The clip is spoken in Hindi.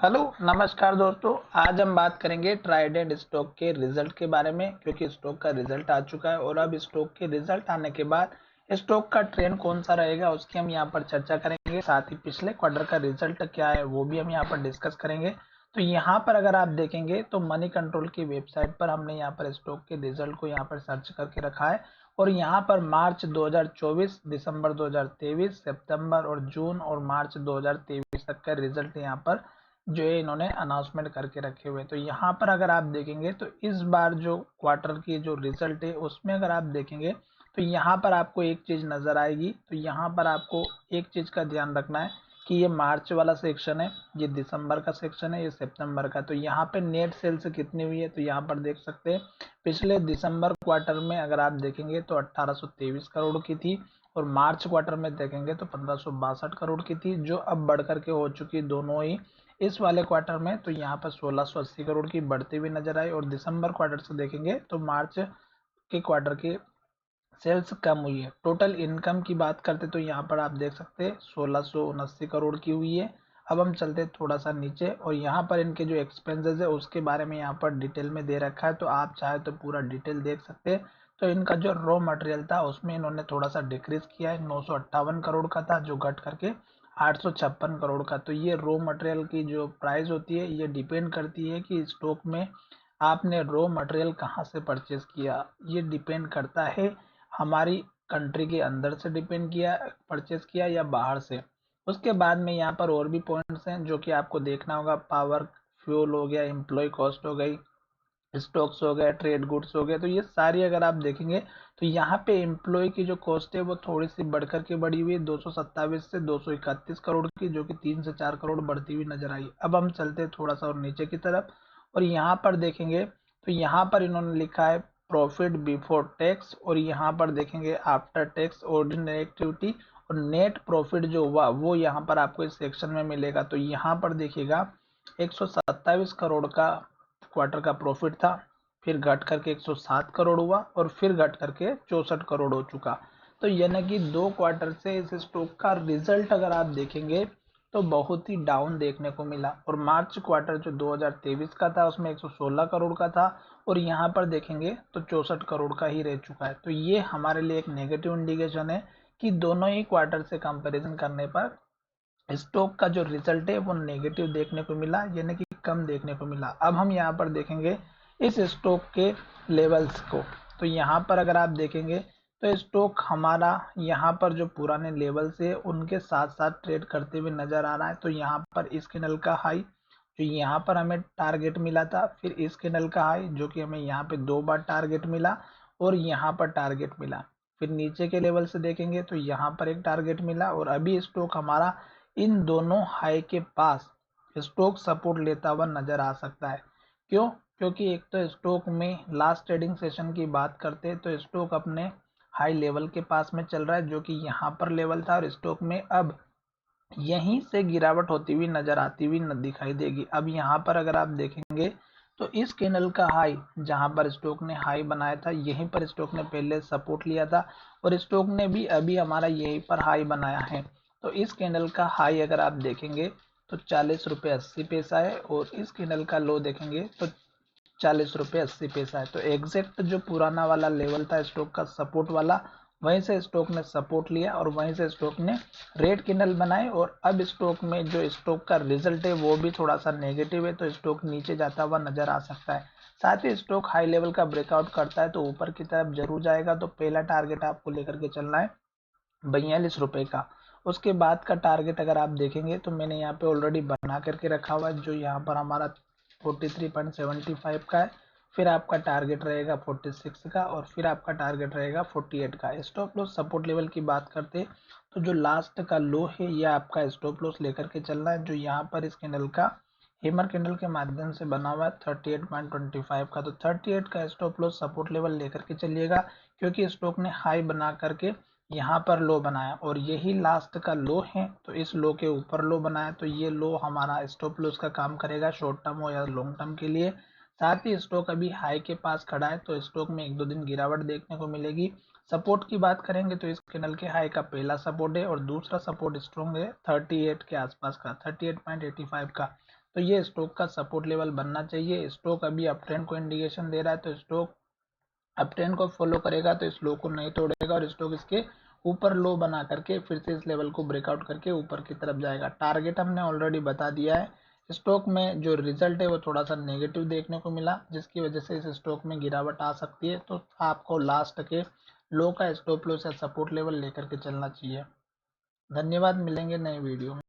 हेलो नमस्कार दोस्तों। आज हम बात करेंगे ट्राइडेंट स्टॉक के रिजल्ट के बारे में, क्योंकि स्टॉक का रिजल्ट आ चुका है और अब स्टॉक के रिजल्ट आने के बाद स्टॉक का ट्रेंड कौन सा रहेगा उसकी हम यहाँ पर चर्चा करेंगे। साथ ही पिछले क्वार्टर का रिजल्ट क्या है वो भी हम यहाँ पर डिस्कस करेंगे। तो यहाँ पर अगर आप देखेंगे तो मनी कंट्रोल की वेबसाइट पर हमने यहाँ पर स्टॉक के रिजल्ट को यहाँ पर सर्च करके रखा है और यहाँ पर मार्च 2024, दिसंबर 2023, सितंबर और जून और मार्च 2023 तक का रिजल्ट यहाँ पर जो है इन्होंने अनाउंसमेंट करके रखे हुए। तो यहाँ पर अगर आप देखेंगे तो इस बार जो क्वार्टर की जो रिजल्ट है उसमें अगर आप देखेंगे तो यहाँ पर आपको एक चीज नजर आएगी। तो यहाँ पर आपको एक चीज का ध्यान रखना है कि ये मार्च वाला सेक्शन है, ये दिसंबर का सेक्शन है, ये सितंबर का। तो यहाँ पे नेट सेल्स कितनी हुई है तो यहाँ पर देख सकते हैं पिछले दिसंबर क्वार्टर में अगर आप देखेंगे तो 1823 करोड़ की थी और मार्च क्वार्टर में देखेंगे तो 1562 करोड़ की थी, जो अब बढ़ करके हो चुकी दोनों ही इस वाले क्वार्टर में। तो यहाँ पर 1680 करोड़ की बढ़ती हुई नजर आई और दिसंबर क्वार्टर से देखेंगे तो मार्च के क्वार्टर की सेल्स कम हुई है। टोटल इनकम की बात करते तो यहाँ पर आप देख सकते हैं 1679 करोड़ की हुई है। अब हम चलते थोड़ा सा नीचे और यहाँ पर इनके जो एक्सपेंसेस है उसके बारे में यहाँ पर डिटेल में दे रखा है, तो आप चाहे तो पूरा डिटेल देख सकते हैं। तो इनका जो रॉ मटेरियल था उसमें इन्होंने थोड़ा सा डिक्रीज किया है, 958 करोड़ का था जो घट करके 856 करोड़ का। तो ये रॉ मटेरियल की जो प्राइस होती है ये डिपेंड करती है कि स्टॉक में आपने रॉ मटेरियल कहाँ से परचेज किया। ये डिपेंड करता है हमारी कंट्री के अंदर से डिपेंड किया परचेज किया या बाहर से। उसके बाद में यहाँ पर और भी पॉइंट्स हैं जो कि आपको देखना होगा। पावर, फ्यूल हो गया, एम्प्लॉय कॉस्ट हो गई, स्टॉक्स हो गया, ट्रेड गुड्स हो गया। तो ये सारी अगर आप देखेंगे तो यहाँ पे एम्प्लॉय की जो कॉस्ट है वो थोड़ी सी बढ़कर के बढ़ी हुई है, 227 से 231 करोड़ की, जो कि 3 से 4 करोड़ बढ़ती हुई नजर आई। अब हम चलते हैं थोड़ा सा और नीचे की तरफ और यहाँ पर देखेंगे तो यहाँ पर इन्होंने लिखा है प्रॉफिट बिफोर टैक्स और यहाँ पर देखेंगे आफ्टर टैक्स ऑर्डिनरी एक्टिविटी और नेट प्रॉफिट जो हुआ वो यहाँ पर आपको इस सेक्शन में मिलेगा। तो यहाँ पर देखिएगा 127 करोड़ का क्वार्टर का प्रॉफिट था, फिर घट करके 107 करोड़ हुआ और फिर घट करके 64 करोड़ हो चुका। तो यानी कि 2 क्वार्टर से इस स्टॉक का रिजल्ट अगर आप देखेंगे तो बहुत ही डाउन देखने को मिला। और मार्च क्वार्टर जो 2023 का था उसमें 116 करोड़ का था और यहाँ पर देखेंगे तो 64 करोड़ का ही रह चुका है। तो ये हमारे लिए एक नेगेटिव इंडिकेशन है कि दोनों ही क्वार्टर से कंपैरिजन करने पर स्टॉक का जो रिजल्ट है वो नेगेटिव देखने को मिला, यानी कि कम देखने को मिला। अब हम यहाँ पर देखेंगे इस स्टॉक के लेवल्स को। तो यहाँ पर अगर आप देखेंगे तो स्टॉक हमारा यहाँ पर जो पुराने लेवल्स है उनके साथ साथ ट्रेड करते हुए नजर आ रहा है। तो यहाँ पर इस कैंडल का हाई जो यहाँ पर हमें टारगेट मिला था, फिर इस कैंडल का हाई जो कि हमें यहाँ पे 2 बार टारगेट मिला और यहाँ पर टारगेट मिला, फिर नीचे के लेवल से देखेंगे तो यहाँ पर एक टारगेट मिला और अभी स्टॉक हमारा इन दोनों हाई के पास स्टॉक सपोर्ट लेता हुआ नजर आ सकता है। क्यों? क्योंकि एक तो स्टॉक में लास्ट ट्रेडिंग सेशन की बात करते हैं तो स्टॉक अपने हाई लेवल के पास में चल रहा है जो कि यहाँ पर लेवल था और स्टॉक में अब यहीं से गिरावट होती हुई नजर आती हुई दिखाई देगी। अब यहाँ पर अगर आप देखेंगे तो इस कैंडल का हाई जहां पर स्टॉक ने हाई बनाया था यहीं पर स्टॉक ने पहले सपोर्ट लिया था और स्टॉक ने भी अभी हमारा यहीं पर हाई बनाया है। तो इस कैंडल का हाई अगर आप देखेंगे तो 40 रुपये 80 पैसा है और इस कैंडल का लो देखेंगे तो 40 रुपये 80 पैसा है। तो एग्जैक्ट जो पुराना वाला लेवल था स्टॉक का सपोर्ट वाला, वहीं से स्टॉक ने सपोर्ट लिया और वहीं से स्टॉक ने रेड कैंडल बनाए और अब स्टॉक में जो स्टॉक का रिजल्ट है वो भी थोड़ा सा नेगेटिव है, तो स्टॉक नीचे जाता हुआ नजर आ सकता है। साथ ही स्टॉक हाई लेवल का ब्रेकआउट करता है तो ऊपर की तरफ जरूर जाएगा। तो पहला टारगेट आपको लेकर के चलना है 42 रुपए का। उसके बाद का टारगेट अगर आप देखेंगे तो मैंने यहाँ पे ऑलरेडी बना करके रखा हुआ है जो यहाँ पर हमारा 43.75 का है, फिर आपका टारगेट रहेगा 46 का और फिर आपका टारगेट रहेगा 48 का। स्टॉप लॉस सपोर्ट लेवल की बात करते तो जो लास्ट का लो है यह आपका स्टॉप लॉस लेकर के चलना है जो यहाँ पर इस कैंडल का हेमर कैंडल के माध्यम से बना हुआ है 38.25 का। तो 38 का स्टॉप लॉस सपोर्ट लेवल लेकर के चलिएगा क्योंकि स्टॉक ने हाई बना करके यहाँ पर लो बनाया और यही लास्ट का लो है। तो इस लो के ऊपर लो बनाया तो ये लो हमारा स्टॉप लॉस का काम करेगा शॉर्ट टर्म हो या लॉन्ग टर्म के लिए। साथ ही स्टॉक अभी हाई के पास खड़ा है तो स्टॉक में 1-2 दिन गिरावट देखने को मिलेगी। सपोर्ट की बात करेंगे तो इस कैंडल के हाई का पहला सपोर्ट है और दूसरा सपोर्ट स्ट्रॉन्ग है 38 के आसपास का, 38.85 का। तो ये स्टॉक का सपोर्ट लेवल बनना चाहिए। स्टॉक अभी अप ट्रेंड को इंडिकेशन दे रहा है, तो स्टॉक अप ट्रेंड को फॉलो करेगा तो इस लो को नहीं तोड़ेगा और स्टॉक इसके ऊपर लो बना करके फिर से इस लेवल को ब्रेकआउट करके ऊपर की तरफ जाएगा। टारगेट हमने ऑलरेडी बता दिया है। स्टॉक में जो रिजल्ट है वो थोड़ा सा नेगेटिव देखने को मिला, जिसकी वजह से इस स्टॉक में गिरावट आ सकती है। तो आपको लास्ट के लो का स्टॉप लॉस या सपोर्ट लेवल लेकर के चलना चाहिए। धन्यवाद, मिलेंगे नए वीडियो में।